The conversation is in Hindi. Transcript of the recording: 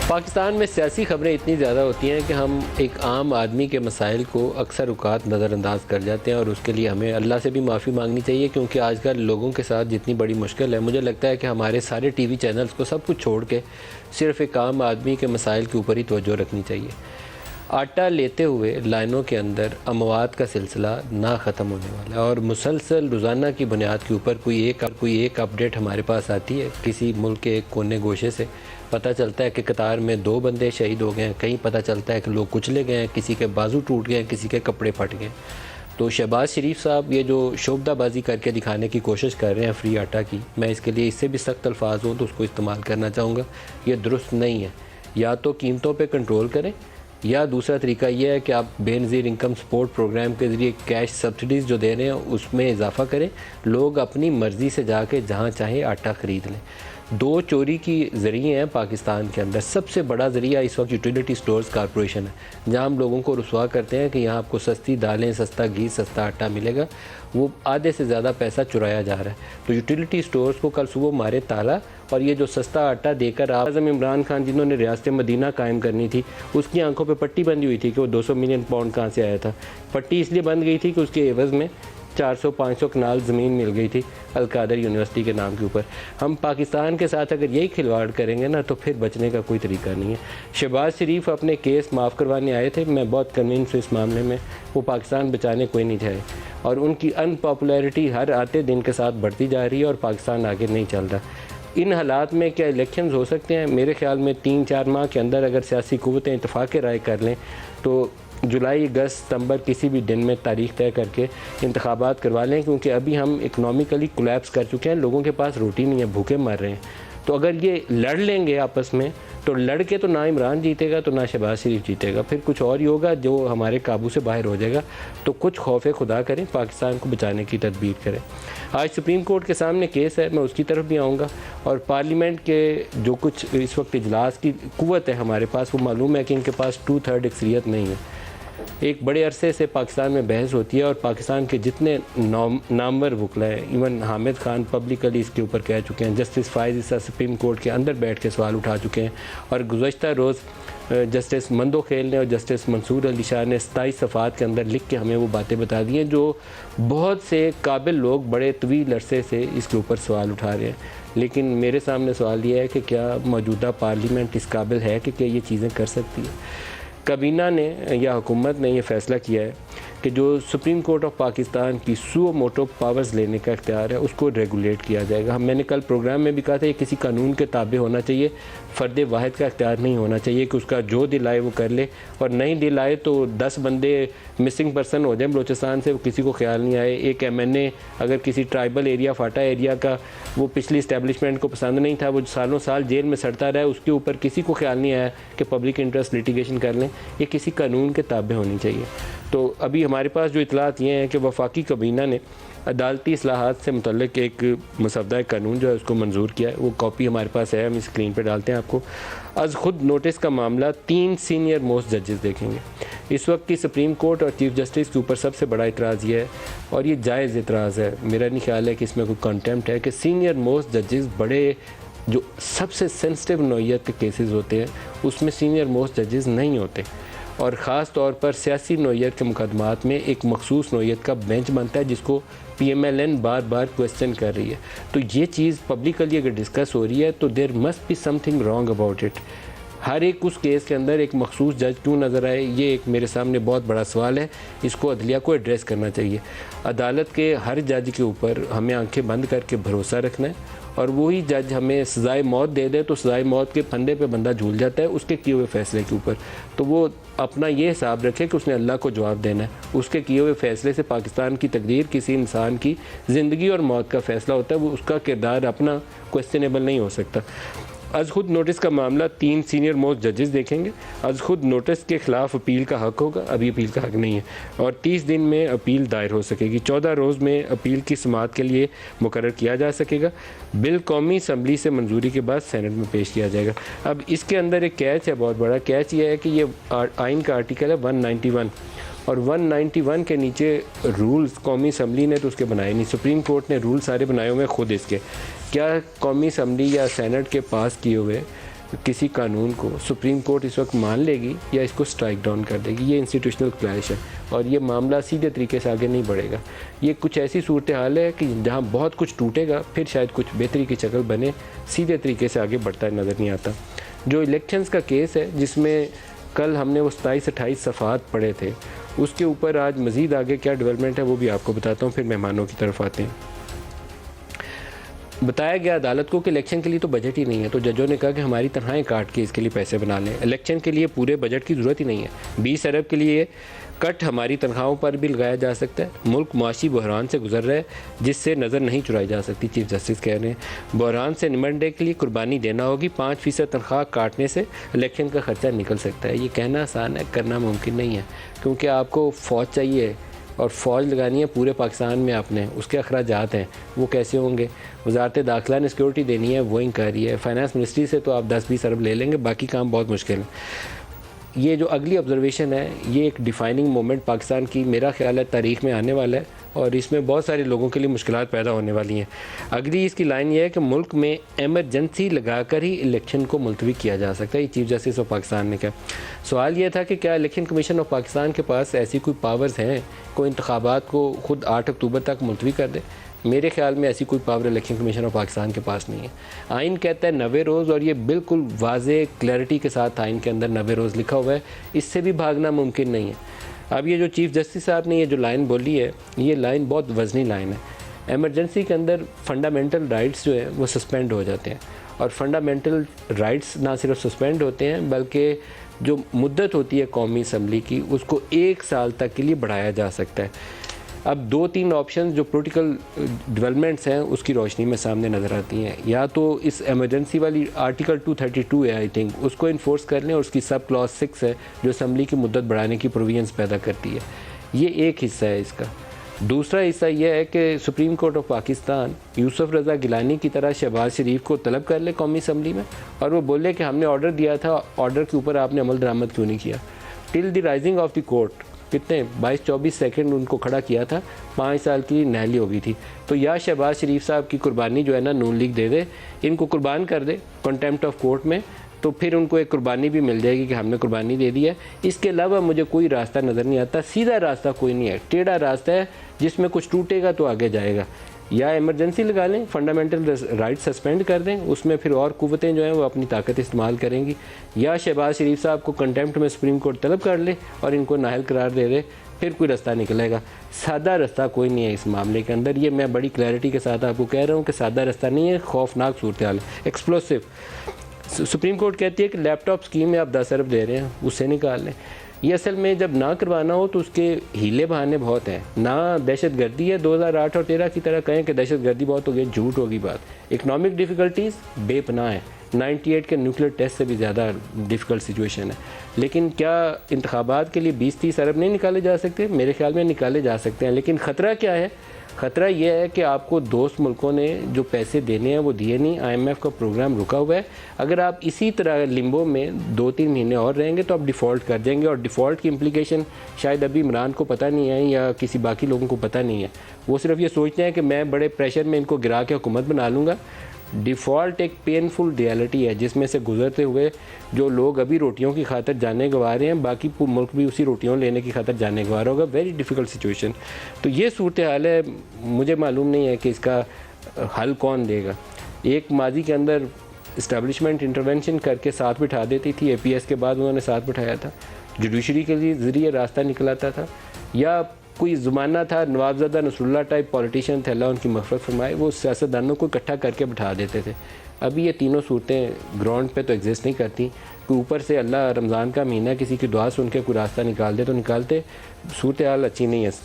पाकिस्तान में सियासी खबरें इतनी ज़्यादा होती हैं कि हम एक आम आदमी के मसाइल को अक्सर औक़ात नज़रअंदाज कर जाते हैं और उसके लिए हमें अल्लाह से भी माफ़ी मांगनी चाहिए, क्योंकि आजकल लोगों के साथ जितनी बड़ी मुश्किल है, मुझे लगता है कि हमारे सारे टीवी चैनल्स को सब कुछ छोड़ के सिर्फ़ एक आम आदमी के मसाइल के ऊपर ही तवज्जो रखनी चाहिए। आटा लेते हुए लाइनों के अंदर अमवात का सिलसिला ना ख़त्म होने वाला है और मुसलसल रोज़ाना की बुनियाद के ऊपर कोई एक अपडेट हमारे पास आती है। किसी मुल्क के एक कोने गोशे से पता चलता है कि कतार में 2 बंदे शहीद हो गए हैं, कहीं पता चलता है कि लोग कुचले गए हैं, किसी के बाजू टूट गए हैं, किसी के कपड़े फट गए। तो शहबाज शरीफ साहब ये जो शोबदाबाजी करके दिखाने की कोशिश कर रहे हैं फ्री आटा की, मैं इसके लिए इससे भी सख्त अल्फाज हूँ तो उसको इस्तेमाल करना चाहूँगा। ये दुरुस्त नहीं है। या तो कीमतों पर कंट्रोल करें, या दूसरा तरीका यह है कि आप बेनज़ीर इनकम सपोर्ट प्रोग्राम के ज़रिए कैश सब्सिडीज़ जो दे रहे हैं उसमें इजाफ़ा करें। लोग अपनी मर्ज़ी से जाके जहाँ चाहें आटा ख़रीद लें। 2 चोरी की ज़रिए हैं पाकिस्तान के अंदर। सबसे बड़ा ज़रिया इस वक्त यूटिलिटी स्टोर्स कॉरपोरेशन है, जहाँ हम लोगों को रुसवा करते हैं कि यहाँ आपको सस्ती दालें, सस्ता घी, सस्ता आटा मिलेगा। वो आधे से ज़्यादा पैसा चुराया जा रहा है। तो यूटिलिटी स्टोर्स को कल सुबह मारे ताला, और ये जो सस्ता आटा देकर आज़म इमरान खान जिन्होंने रियासत मदीना कायम करनी थी, उसकी आंखों पे पट्टी बंधी हुई थी कि वो 200 मिलियन पाउंड कहाँ से आया था। पट्टी इसलिए बंद गई थी कि उसके एवज़ में 400-500 कनाल ज़मीन मिल गई थी अलकादर यूनिवर्सिटी के नाम के ऊपर। हम पाकिस्तान के साथ अगर यही खिलवाड़ करेंगे ना तो फिर बचने का कोई तरीका नहीं है। शहबाज शरीफ अपने केस माफ़ करवाने आए थे, मैं बहुत कन्विंस हूँ इस मामले में। वो पाकिस्तान बचाने कोई नहीं चाहे और उनकी अनपॉपुलैरिटी हर आते दिन के साथ बढ़ती जा रही है और पाकिस्तान आगे नहीं चल रहा। इन हालात में क्या इलेक्शंस हो सकते हैं? मेरे ख़्याल में 3-4 माह के अंदर अगर सियासी क़ुव्वतें इत्तेफ़ाक़ राय कर लें तो जुलाई, अगस्त, सितंबर किसी भी दिन में तारीख़ तय करके इंतख़ाबात करवा लें, क्योंकि अभी हम इकनॉमिकली कोलैप्स कर चुके हैं। लोगों के पास रोटी नहीं है, भूखे मर रहे हैं। तो अगर ये लड़ लेंगे आपस में तो लड़ के तो ना इमरान जीतेगा तो ना शहबाज शरीफ जीतेगा, फिर कुछ और ही होगा जो हमारे काबू से बाहर हो जाएगा। तो कुछ खौफ खुदा करें, पाकिस्तान को बचाने की तदबीर करें। आज सुप्रीम कोर्ट के सामने केस है, मैं उसकी तरफ भी आऊँगा। और पार्लियामेंट के जो कुछ इस वक्त इजलास की कुव्वत है हमारे पास, वो मालूम है कि इनके पास 2/3 अक्सरियत नहीं है। एक बड़े अरसे से पाकिस्तान में बहस होती है और पाकिस्तान के जितने नामवर वकला हैं, इवन हामिद खान पब्लिकली इसके ऊपर कह चुके हैं, जस्टिस फायज़ ईसा सुप्रीम कोर्ट के अंदर बैठ के सवाल उठा चुके हैं। और गुज़श्ता रोज़ जस्टिस मंदोखेल ने और जस्टिस मंसूर अली शाह ने 27 सफ़ात के अंदर लिख के हमें वो बातें बता दी हैं जो बहुत से काबिल लोग बड़े तवील अरसे से इसके ऊपर सवाल उठा रहे हैं। लेकिन मेरे सामने सवाल ये है कि क्या मौजूदा पार्लियामेंट इस काबिल है कि क्या ये चीज़ें कर सकती है? काबीना ने या हुकूमत ने यह फ़ैसला किया है कि जो सुप्रीम कोर्ट ऑफ पाकिस्तान की सुओ मोटो पावर्स लेने का इख्तियार है उसको रेगुलेट किया जाएगा। मैंने कल प्रोग्राम में भी कहा था ये किसी कानून के ताबे होना चाहिए, फ़र्द वाहिद का इख्तियार नहीं होना चाहिए कि उसका जो दिल आए वो कर ले, और नहीं दिल आए तो 10 बंदे मिसिंग पर्सन हो जाए बलोचिस्तान से, वो किसी को ख्याल नहीं आए। एक MNA अगर किसी ट्राइबल एरिया, फाटा एरिया का, वो पिछली इस्टेब्लिशमेंट को पसंद नहीं था, वो सालों साल जेल में सड़ता रहा, उसके ऊपर किसी को ख्याल नहीं आया कि पब्लिक इंटरेस्ट लिटिगेशन कर लें। ये किसी कानून के ताबे होनी चाहिए। तो अभी हमारे पास जो इतलात ये हैं कि वफाकी काबीना ने अदालती इस्लाहात से मुतल्लिक एक मसवदा कानून जो है उसको मंजूर किया है। वो कॉपी हमारे पास है, हम स्क्रीन पर डालते हैं आपको। आज खुद नोटिस का मामला 3 सीनियर मोस्ट जजेस देखेंगे। इस वक्त की सुप्रीम कोर्ट और चीफ जस्टिस के ऊपर सबसे बड़ा इतराज़ ये है, और ये जायज़ इतराज़ है, मेरा नहीं ख्याल है कि इसमें कोई कंटेम्प्ट है, कि सीनियर मोस्ट जजेस बड़े जो सबसे सेंसिटिव नौइयत के केसेस होते हैं उसमें सीनियर मोस्ट जजेस नहीं होते, और ख़ास तौर पर सियासी नौइयत के मुकदमात में एक मखसूस नौइयत का बेंच बनता है जिसको PMLN बार बार क्वेश्चन कर रही है। तो ये चीज़ पब्लिकली अगर डिस्कस हो रही है तो there must be something wrong about it. हर एक उस केस के अंदर एक मखसूस जज क्यों नज़र आए, ये एक मेरे सामने बहुत बड़ा सवाल है। इसको अदलिया को एड्रेस करना चाहिए। अदालत के हर जज के ऊपर हमें आंखें बंद करके भरोसा रखना है, और वही जज हमें सज़ाए मौत दे दे तो सज़ाए मौत के फंदे पे बंदा झूल जाता है उसके किए हुए फ़ैसले के ऊपर। तो वो अपना ये हिसाब रखे कि उसने अल्लाह को जवाब देना है। उसके किए हुए फ़ैसले से पाकिस्तान की तकदीर, किसी इंसान की ज़िंदगी और मौत का फ़ैसला होता है, वो उसका किरदार अपना क्वेश्चनेबल नहीं हो सकता। आज खुद नोटिस का मामला 3 सीनियर मोस्ट जजेस देखेंगे। आज खुद नोटिस के ख़िलाफ़ अपील का हक़ होगा, अभी अपील का हक़ नहीं है, और 30 दिन में अपील दायर हो सकेगी। 14 रोज़ में अपील की समाअत के लिए मुकर्रर किया जा सकेगा। बिल कौमी असम्बली से मंजूरी के बाद सेनेट में पेश किया जाएगा। अब इसके अंदर एक कैच है, बहुत बड़ा कैच ये है कि ये आइन का आर्टिकल है 191, और 191 के नीचे रूल्स कौमी असम्बली ने तो उसके बनाए नहीं, सुप्रीम कोर्ट ने रूल सारे बनाए हुए खुद इसके। क्या कौमी असम्बली या सेनेट के पास किए हुए किसी कानून को सुप्रीम कोर्ट इस वक्त मान लेगी या इसको स्ट्राइक डाउन कर देगी। ये इंस्टीट्यूशनल क्लैश है और ये मामला सीधे तरीके से आगे नहीं बढ़ेगा। ये कुछ ऐसी सूरत हाल है कि जहाँ बहुत कुछ टूटेगा फिर शायद कुछ बेहतरी की शक्ल बने, सीधे तरीके से आगे बढ़ता नज़र नहीं आता। जो इलेक्शंस का केस है जिसमें कल हमने वो 27-28 सफ़ात पढ़े थे, उसके ऊपर आज मज़ीद आगे क्या डेवलपमेंट है वो भी आपको बताता हूँ, फिर मेहमानों की तरफ आते हैं। बताया गया अदालत को कि इलेक्शन के लिए तो बजट ही नहीं है, तो जजों ने कहा कि हमारी तनख्वाहें काट के इसके लिए पैसे बना लें। इलेक्शन के लिए पूरे बजट की ज़रूरत ही नहीं है। 20 अरब के लिए कट हमारी तनख्वाहों पर भी लगाया जा सकता है। मुल्क मुआशी बहरान से गुजर रहा है जिससे नज़र नहीं चुराई जा सकती। चीफ जस्टिस कह रहे हैं बहरान से निमटने के लिए कुर्बानी देना होगी। 5% तनख्वाह काटने से इलेक्शन का खर्चा निकल सकता है। ये कहना आसान है, करना मुमकिन नहीं है, क्योंकि आपको फ़ौज चाहिए और फ़ौज लगानी है पूरे पाकिस्तान में आपने, उसके अखराजात हैं, वो कैसे होंगे। वजारत दाखिला ने सिक्योरिटी देनी है, वो ही कर रही है। फाइनेंस मिनिस्ट्री से तो आप 10-20 अरब ले लेंगे, बाकी काम बहुत मुश्किल है। ये जो अगली ऑब्जर्वेशन है ये एक डिफ़ाइनिंग मोमेंट पाकिस्तान की मेरा ख्याल है तारीख़ में आने वाला है और इसमें बहुत सारे लोगों के लिए मुश्किलात पैदा होने वाली हैं। अगली इसकी लाइन ये है कि मुल्क में एमरजेंसी लगाकर ही इलेक्शन को मुलतवी किया जा सकता है। ये चीफ जस्टिस ऑफ पाकिस्तान ने कहा। सवाल ये था कि क्या इलेक्शन कमीशन ऑफ पाकिस्तान के पास ऐसी कोई पावर्स हैं कोई इंतखाबात को ख़ुद 8 अक्टूबर तक मुलतवी कर दे। मेरे ख्याल में ऐसी कोई power election commission of Pakistan के पास नहीं है। आइन कहता है 90 रोज़ और ये बिल्कुल वाज़े क्लैरिटी के साथ आइन के अंदर 90 रोज़ लिखा हुआ है, इससे भी भागना मुमकिन नहीं है। अब ये जो चीफ जस्टिस साहब ने ये जो लाइन बोली है ये लाइन बहुत वज़नी लाइन है। एमरजेंसी के अंदर फंडामेंटल राइट्स जो है वो सस्पेंड हो जाते हैं और फंडामेंटल राइट्स ना सिर्फ सस्पेंड होते हैं बल्कि जो मुद्दत होती है कौमी असम्बली की उसको 1 साल तक के लिए बढ़ाया जा सकता है। अब 2-3 ऑप्शन जो पॉलिटिकल डेवलपमेंट्स हैं उसकी रोशनी में सामने नज़र आती हैं। या तो इस एमरजेंसी वाली आर्टिकल 232 है आई थिंक, उसको इन्फोर्स कर लें और उसकी सब क्लॉज 6 है जो असम्बली की मुद्दत बढ़ाने की प्रोविजंस पैदा करती है। ये एक हिस्सा है इसका। दूसरा हिस्सा यह है कि Supreme Court of Pakistan Yusuf Raza Gilani की तरह शहबाज शरीफ को तलब कर ले कौमी असम्बली में और वो बोले कि हमने ऑर्डर दिया था, ऑर्डर के ऊपर आपने अमल दरामद क्यों नहीं किया। Till the rising of the court कितने 22-24 सेकंड उनको खड़ा किया था, 5 साल की नहली हो गई थी। तो या शहबाज शरीफ साहब की कुर्बानी जो है ना नून लीग दे दे, इनको कुर्बान कर दे कंटेम्प्ट ऑफ कोर्ट में, तो फिर उनको एक कुर्बानी भी मिल जाएगी कि हमने कुर्बानी दे दी है। इसके अलावा मुझे कोई रास्ता नज़र नहीं आता। सीधा रास्ता कोई नहीं है, टेढ़ा रास्ता है जिसमें कुछ टूटेगा तो आगे जाएगा। या इमरजेंसी लगा लें, फंडामेंटल राइट सस्पेंड कर दें, उसमें फिर और कुव्वतें जो हैं वो अपनी ताकत इस्तेमाल करेंगी। या शहबाज शरीफ साहब को कंटेम्प्ट में सुप्रीम कोर्ट तलब कर ले और इनको नाअहल करार दे दे, फिर कोई रास्ता निकलेगा। सादा रास्ता कोई नहीं है इस मामले के अंदर। ये मैं बड़ी क्लैरिटी के साथ आपको कह रहा हूँ कि सादा रास्ता नहीं है, खौफनाक सूरत हाल है, एक्सप्लोसिव। सुप्रीम कोर्ट कहती है कि लैपटॉप स्कीम में आप 10 अरब दे रहे हैं, उससे निकाल लें। ये असल में जब ना करवाना हो तो उसके हीले बहाने बहुत हैं। ना दहशत गर्दी है 2008 और 13 की तरह कहें कि दहशत गर्दी बहुत हो गई, झूठ होगी बात। इकनॉमिक डिफ़िकल्टीज़ बेपनाह है, 98 के न्यूक्लियर टेस्ट से भी ज़्यादा डिफ़िकल्ट सिचुएशन है। लेकिन क्या इंतखाबात के लिए 20-30 अरब नहीं निकाले जा सकते? मेरे ख्याल में निकाले जा सकते हैं। लेकिन ख़तरा क्या है? ख़तरा यह है कि आपको दोस्त मुल्कों ने जो पैसे देने हैं वो दिए नहीं, IMF का प्रोग्राम रुका हुआ है। अगर आप इसी तरह लिम्बो में 2-3 महीने और रहेंगे तो आप डिफ़ॉल्ट कर जाएंगे और डिफ़ॉल्ट की इम्प्लीकेशन शायद अभी इमरान को पता नहीं है या किसी बाकी लोगों को पता नहीं है। वो सिर्फ ये सोचते हैं कि मैं बड़े प्रेशर में इनको गिरा के हुकूमत बना लूँगा। डिफ़ॉल्ट एक पेनफुल रियलिटी है जिसमें से गुजरते हुए जो लोग अभी रोटियों की खातर जाने गंवा रहे हैं, बाकी मुल्क भी उसी रोटियों लेने की खातर जाने गंवा रहा होगा। Very difficult situation. तो ये सूरत हाल है, मुझे मालूम नहीं है कि इसका हल कौन देगा। एक माजी के अंदर इस्टेब्लिशमेंट इंटरवेंशन करके साथ बिठा देती थी, APS के बाद उन्होंने साथ बिठाया था, जुडिशरी के लिए ज़रिए रास्ता निकलाता था, या कोई ज़माना था नवाबज़ादा नसरुल्लाह टाइप पॉलिटिशियन थे, अल्लाह उनकी मग़फ़िरत फरमाए, वो सियासतदानों को इकट्ठा करके बिठा देते थे। अभी ये तीनों सूरतें ग्राउंड पे तो एग्जिस्ट नहीं करती कि ऊपर से अल्लाह रमज़ान का महीना किसी की दुआ सुन के कोई रास्ता निकाल दे तो निकालते। सूरत हाल अच्छी नहीं है।